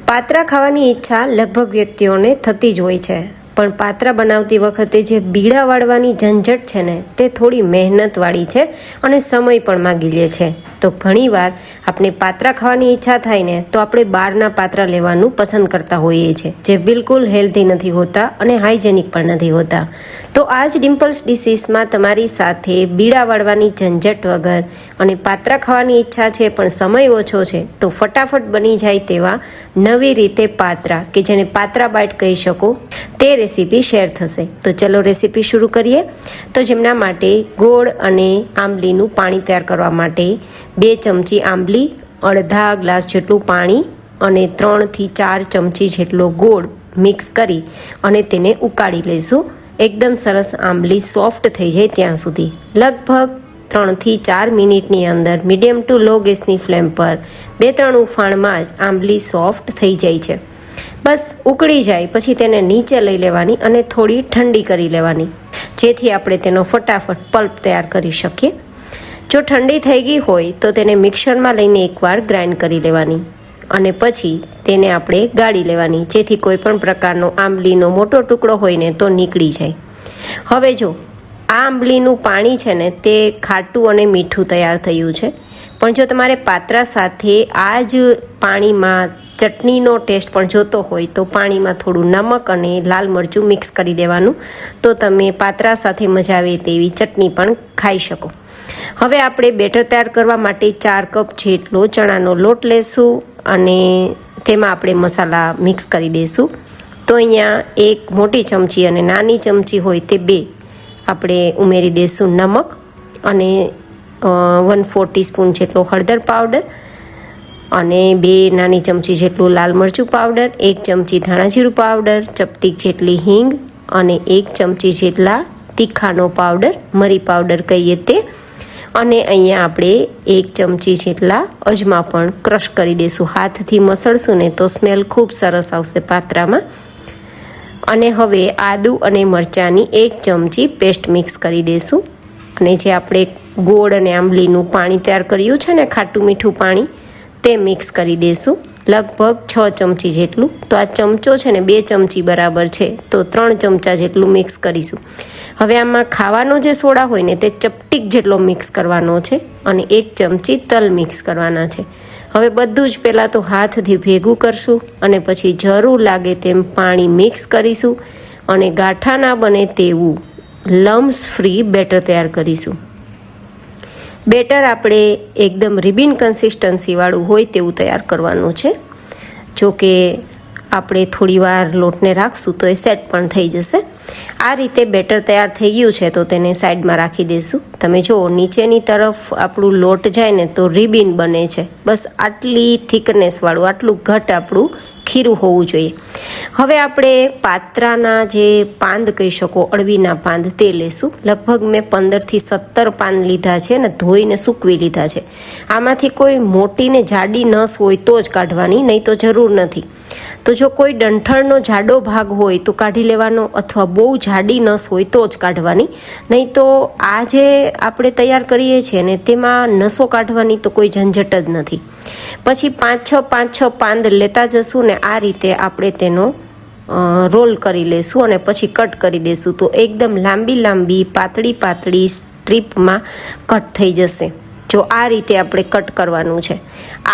પાત્રા ખાવાની ઈચ્છા લગભગ વ્યક્તિઓને થતી જ હોય છે, પણ પાત્રા બનાવતી વખતે જે બીડા વાળવાની ઝંઝટ છે ને તે થોડી મહેનતવાળી છે અને સમય પણ માગી લે છે. તો ઘણીવાર આપણે પાત્રા ખાવાની ઈચ્છા થાય ને તો આપણે બહારના પાત્રા લેવાનું પસંદ કરતા હોઈએ છીએ, જે બિલકુલ હેલ્ધી નથી હોતા અને હાઇજેનિક પણ નથી હોતા. તો આ જ ડિમ્પલ્સ ડિશીસમાં તમારી સાથે બીડા વાળવાની ઝંઝટ વગર અને પાત્રા ખાવાની ઈચ્છા છે પણ સમય ઓછો છે તો ફટાફટ બની જાય તેવા નવી રીતે પાત્રા કે જેને પાત્રા બાઈટ કહી શકો તે રેસીપી શેર થશે. તો ચલો રેસીપી શરૂ કરીએ. તો જેમના માટે ગોળ અને આંબલીનું પાણી તૈયાર કરવા માટે 2 ચમચી આંબલી, અડધા ગ્લાસ જેટલું પાણી અને 3 થી 4 ચમચી જેટલો ગોળ મિક્સ કરી અને તેને ઉકાળી લઈશું. એકદમ સરસ આંબલી સોફ્ટ થઈ જાય ત્યાં સુધી લગભગ 3 થી 4 મિનિટની અંદર મીડિયમ ટુ લો ગેસની ફ્લેમ પર 2-3 ઉફાણમાં જ આંબલી સોફ્ટ થઈ જાય છે. બસ ઉકળી જાય પછી તેને નીચે લઈ લેવાની અને થોડી ઠંડી કરી લેવાની, જેથી આપણે તેનો ફટાફટ પલ્પ તૈયાર કરી શકીએ. જો ઠંડી થઈ ગઈ હોય તો તેને મિક્સરમાં લઈને એકવાર ગ્રાઇન્ડ કરી લેવાની અને પછી તેને આપણે ગાળી લેવાની, જેથી કોઈ પણ પ્રકારનો આંબલીનો મોટો ટુકડો હોય ને તો નીકળી જાય. હવે જો આ આંબલીનું પાણી છે ને તે ખાટું અને મીઠું તૈયાર થયું છે, પણ જો તમારે પાત્રા સાથે આ જ પાણીમાં ચટણીનો ટેસ્ટ પણ જોતો હોય તો પાણીમાં થોડું નમક અને લાલ મરચું મિક્સ કરી દેવાનું, તો તમે પાત્રા સાથે મજા આવે તેવી ચટણી પણ ખાઈ શકો. હવે આપણે બેટર તૈયાર કરવા માટે 4 કપ જેટલો ચણાનો લોટ લેશું અને તેમાં આપણે મસાલા મિક્સ કરી દઈશું. તો અહીંયા 1 મોટી ચમચી અને નાની ચમચી હોય તે 2 આપણે ઉમેરી દઈશું નમક અને 1/4 ટીસ્પૂન જેટલો હળદર પાવડર અને 2 નાની ચમચી જેટલું લાલ મરચું પાવડર, 1 ચમચી ધાણા જીરું પાવડર, ચપટી જેટલી હિંગ અને 1 ચમચી જેટલા તીખાનો પાવડર, મરી પાવડર કહીએ તે, અને અહીંયા આપણે 1 ચમચી જેટલા અજમા પણ ક્રશ કરી દઈશું. હાથથી મસળશું ને તો સ્મેલ ખૂબ સરસ આવશે પાત્રામાં. અને હવે આદુ અને મરચાંની 1 ચમચી પેસ્ટ મિક્સ કરી દઈશું અને જે આપણે ગોળ અને આંબલીનું પાણી તૈયાર કર્યું છે ને ખાટું મીઠું પાણી તે મિક્સ કરી દઈશું, લગભગ 6 ચમચી જેટલું. તો આ ચમચો છે ને 2 ચમચી બરાબર છે, તો 3 ચમચા જેટલું મિક્સ કરીશું. હવે આમાં ખાવાનો જે સોડા હોય ને તે ચપટીક જેટલો મિક્સ કરવાનો છે અને 1 ચમચી તલ મિક્સ કરવાના છે. હવે બધું જ પહેલાં તો હાથથી ભેગું કરશું અને પછી જરૂર લાગે તેમ પાણી મિક્સ કરીશું અને ગાંઠા ના બને તેવું લમ્સ ફ્રી બેટર તૈયાર કરીશું. બેટર આપણે એકદમ રિબિન કન્સિસ્ટન્સીવાળું હોય તેવું તૈયાર કરવાનું છે. જો કે આપણે થોડી વાર લોટને રાખશું તો એ સેટ પણ થઈ જશે. આ રીતે બેટર તૈયાર થઈ ગયું છે તો તેને સાઈડમાં રાખી દઈશું. તમે જુઓ નીચેની તરફ આપણું લોટ જાય ને તો રિબિન બને છે. બસ આટલી થિકનેસવાળું, આટલું ઘટ આપણું ખીરું હોવું જોઈએ. હવે આપણે પાત્રાના જે પાંદ કહી શકો, અળવીના પાંદ, તે લેશું. લગભગ મેં 15 થી 17 પાંદ લીધા છે ને ધોઈને સૂકવી લીધા છે. આમાંથી કોઈ મોટી ને જાડી નસ હોય તો જ કાઢવાની, નહીં તો જરૂર નથી. તો જો કોઈ ડંઠળનો જાડો ભાગ હોય તો કાઢી લેવાનો, અથવા બહુ જાડી નસ હોય તો જ કાઢવાની, નહીં તો આ જે આપણે તૈયાર કરીએ છીએ ને તેમાં નસો કાઢવાની તો કોઈ ઝંઝટ જ નથી. પછી 5-6 પાંદ લેતા જશું ને આ રીતે આપણે તેનો રોલ કરી લેશું અને પછી કટ કરી દઈશું. તો એકદમ લાંબી પાતળી સ્ટ્રીપમાં કટ થઈ જશે. જો આ રીતે આપણે કટ કરવાનું છે.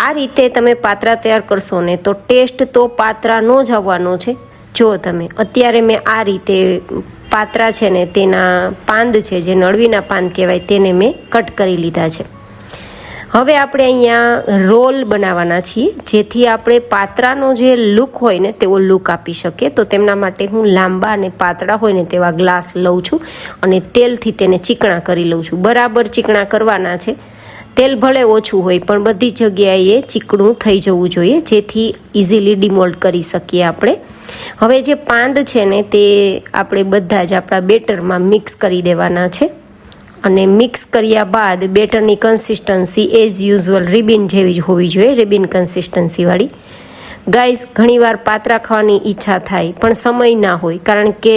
આ રીતે તમે પાત્રા તૈયાર કરશો ને તો ટેસ્ટ તો પાત્રાનો જ આવવાનો છે. જો તમે અત્યારે મેં આ રીતે પાત્રા છે ને તેના પાંદ છે, જે નળવીના પાંદ કહેવાય, તેને મેં કટ કરી લીધા છે. હવે આપણે અહીંયા રોલ બનાવવાના છીએ, જેથી આપણે પાત્રાનો જે લુક હોય ને તેવો લુક આપી શકીએ. તો તેમના માટે હું લાંબા અને પાતળા હોય ને તેવા ગ્લાસ લઉં છું અને તેલથી તેને ચીકણા કરી લઉં છું. બરાબર ચીકણા કરવાના છે. તેલ ભલે ઓછું હોય પણ બધી જગ્યાએ ચીકણું થઈ જવું જોઈએ, જેથી ઇઝીલી ડિમોલ્ડ કરી શકીએ આપણે. હવે જે પાંદ છે ને તે આપણે બધા જ આપણા બેટરમાં મિક્સ કરી દેવાના છે અને મિક્સ કર્યા બાદ બેટરની કન્સિસ્ટન્સી એઝ યુઝ્યુઅલ રિબિન જેવી જ હોવી જોઈએ, રિબિન કન્સિસ્ટન્સીવાળી. ગાઈસ, ઘણીવાર પાત્રા ખાવાની ઈચ્છા થાય પણ સમય ના હોય, કારણ કે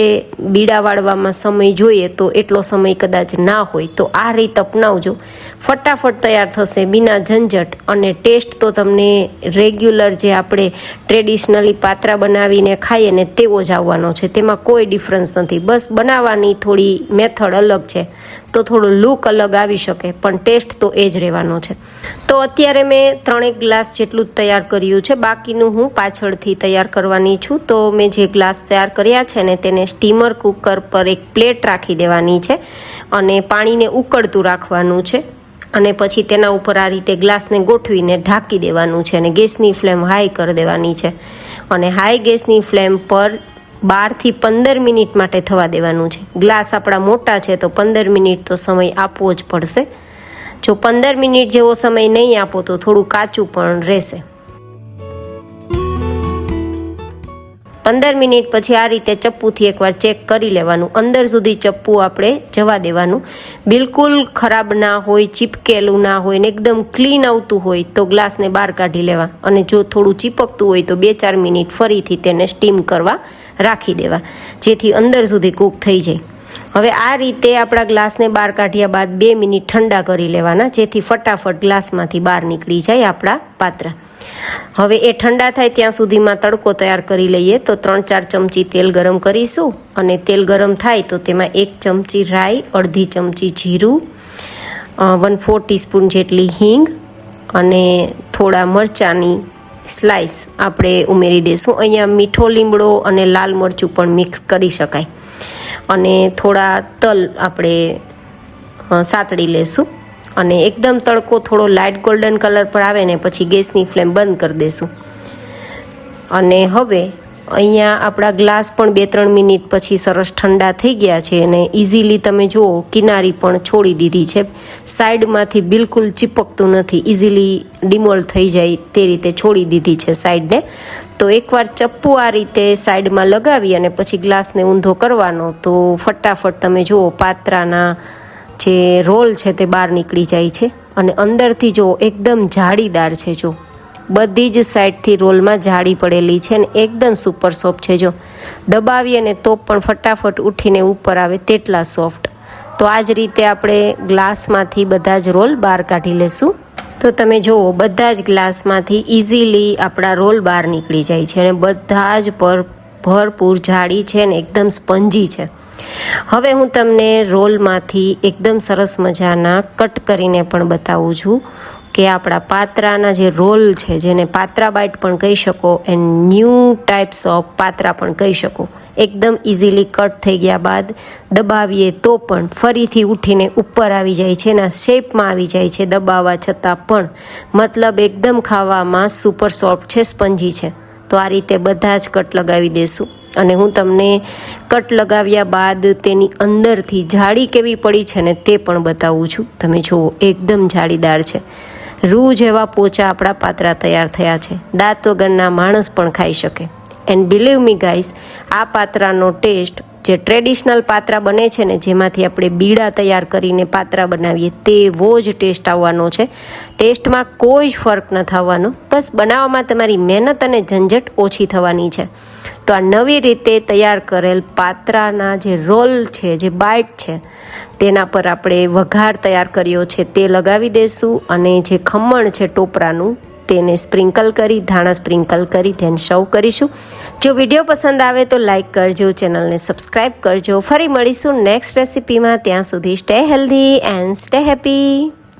બીડા વાળવામાં સમય જોઈએ તો એટલો સમય કદાચ ના હોય. તો આ રીત અપનાવજો, ફટાફટ તૈયાર થશે બિના ઝંઝટ, અને ટેસ્ટ તો તમને રેગ્યુલર જે આપણે ટ્રેડિશનલી પાત્રા બનાવીને ખાઈએ ને તેવો જ આવવાનો છે. તેમાં કોઈ ડિફરન્સ નથી, બસ બનાવવાની થોડી મેથડ અલગ છે તો થોડું લુક અલગ આવી શકે, પણ ટેસ્ટ તો એ જ રહેવાનો છે. તો અત્યારે મેં 3 ગ્લાસ જેટલું જ તૈયાર કર્યું છે, બાકીનું હું પાછળથી તૈયાર કરવાની છું. તો મેં જે ગ્લાસ તૈયાર કર્યા છે ને તેને સ્ટીમર કુકર પર એક પ્લેટ રાખી દેવાની છે અને પાણીને ઉકળતું રાખવાનું છે, અને પછી તેના ઉપર આ રીતે ગ્લાસને ગોઠવીને ઢાંકી દેવાનું છે અને ગેસની ફ્લેમ હાઈ કરી દેવાની છે. અને હાઈ ગેસની ફ્લેમ પર 12 થી 15 મિનિટ માટે થવા દેવાનું છે. ગ્લાસ આપણા મોટા છે તો 15 મિનિટ તો સમય આપવો જ પડશે. જો 15 મિનિટ જેવો સમય નહીં આપો તો થોડું કાચું પણ રહેશે. 15 મિનિટ પછી આ રીતે ચપ્પુથી એકવાર ચેક કરી લેવાનું, અંદર સુધી ચપ્પુ આપણે જવા દેવાનું. બિલકુલ ખરાબ ના હોય, ચીપકેલું ના હોય ને એકદમ ક્લીન આવતું હોય તો ગ્લાસને બહાર કાઢી લેવા, અને જો થોડું ચીપકતું હોય તો 2-4 મિનિટ ફરીથી તેને સ્ટીમ કરવા રાખી દેવા, જેથી અંદર સુધી કૂક થઈ જાય. હવે આ રીતે આપણા ગ્લાસને બહાર કાઢ્યા બાદ 2 મિનિટ ઠંડા કરી લેવાના, જેથી ફટાફટ ગ્લાસમાંથી બહાર નીકળી જાય આપણા પાત્રા. હવે એ ઠંડા થાય ત્યાં સુધીમાં તડકો તૈયાર કરી લઈએ. તો 3-4 ચમચી તેલ ગરમ કરીશું, અને તેલ ગરમ થાય તો તેમાં 1 ચમચી રાઈ, અડધી ચમચી જીરું, 1/4 ટીસ્પૂન જેટલી હિંગ અને થોડા મરચાંની સ્લાઈસ આપણે ઉમેરી દઈશું. અહીંયા મીઠો લીમડો અને લાલ મરચું પણ મિક્સ કરી શકાય, અને થોડા તલ આપણે સાતળી લેશું. અને એકદમ તડકો થોડો લાઇટ ગોલ્ડન કલર પર આવે ને પછી ગેસની ફ્લેમ બંધ કરી દઈશું. અને હવે અહીંયા આપણા ગ્લાસ પણ 2-3 મિનિટ પછી સરસ ઠંડા થઈ ગયા છે, અને ઇઝીલી તમે જુઓ કિનારી પણ છોડી દીધી છે, સાઈડમાંથી બિલકુલ ચીપકતું નથી, ઇઝીલી ડિમોલ્ડ થઈ જાય તે રીતે છોડી દીધી છે સાઈડને. તો એકવાર ચપ્પુ આ રીતે સાઈડમાં લગાવી અને પછી ગ્લાસને ઊંધો કરવાનો, તો ફટાફટ તમે જુઓ પાત્રાના જે રોલ છે તે બહાર નીકળી જાય છે, અને અંદરથી જો એકદમ જાળીદાર છે. જો બધી જ સાઈડથી રોલમાં જાળી પડેલી છે ને એકદમ સુપર સોફ્ટ છે. જો દબાવીએ ને તો પણ ફટાફટ ઉઠીને ઉપર આવે તેટલા સોફ્ટ. તો આ જ રીતે આપણે ગ્લાસમાંથી બધા જ રોલ બહાર કાઢી લેશું. તો તમે જુઓ બધા જ ગ્લાસમાંથી ઇઝીલી આપણા રોલ બહાર નીકળી જાય છે, અને બધા જ પર ભરપૂર જાળી છે ને એકદમ સ્પંજી છે. હવે હું તમને રોલમાંથી એકદમ સરસ મજાના કટ કરીને પણ બતાવું છું કે આપણા પાત્રાના જે રોલ છે, જેને પાત્રા બાઈટ પણ કહી શકો એન્ડ ન્યૂ ટાઈપ્સ ઓફ પાત્રા પણ કહી શકો, એકદમ ઇઝીલી કટ થઈ ગયા બાદ દબાવીએ તો પણ ફરીથી ઉઠીને ઉપર આવી જાય છે, એના શેપમાં આવી જાય છે દબાવવા છતાં પણ. મતલબ એકદમ ખાવામાં સુપર સોફ્ટ છે, સ્પંજી છે. તો આ રીતે બધા જ કટ લગાવી દેશું, અને હું તમને કટ લગાવ્યા બાદ તેની અંદરથી જાળી કેવી પડી છે ને તે પણ બતાવું છું. તમે જુઓ એકદમ જાળીદાર છે, રૂ જેવા પોચા આપણા પાત્રા તૈયાર થયા છે, દાંત વગરના માણસ પણ ખાઈ શકે. એન્ડ બિલીવ મી ગાઈસ, આ પાત્રાનો ટેસ્ટ જે ટ્રેડિશનલ પાત્રા બને છે ને, જેમાંથી આપણે બીડા તૈયાર કરીને પાત્રા બનાવીએ તેવો જ ટેસ્ટ આવવાનો છે. ટેસ્ટમાં કોઈ જ ફરક ન થવાનો, બસ બનાવવામાં તમારી મહેનત અને ઝંઝટ ઓછી થવાની છે. તો આ નવી રીતે તૈયાર કરેલ પાત્રાના જે રોલ છે, જે બાઈટ છે, તેના પર આપણે વઘાર તૈયાર કર્યો છે તે લગાવી દઈશું, અને જે ખમણ છે ટોપરાનું તેને સ્પ્રિંકલ કરી, ધાણા સ્પ્રિંકલ કરી ધેન સર્વ કરીશું. જો વિડીયો પસંદ આવે તો લાઈક કરજો, ચેનલને સબસ્ક્રાઈબ કરજો. ફરી મળીશું નેક્સ્ટ રેસિપીમાં. ત્યાં સુધી stay healthy and stay happy.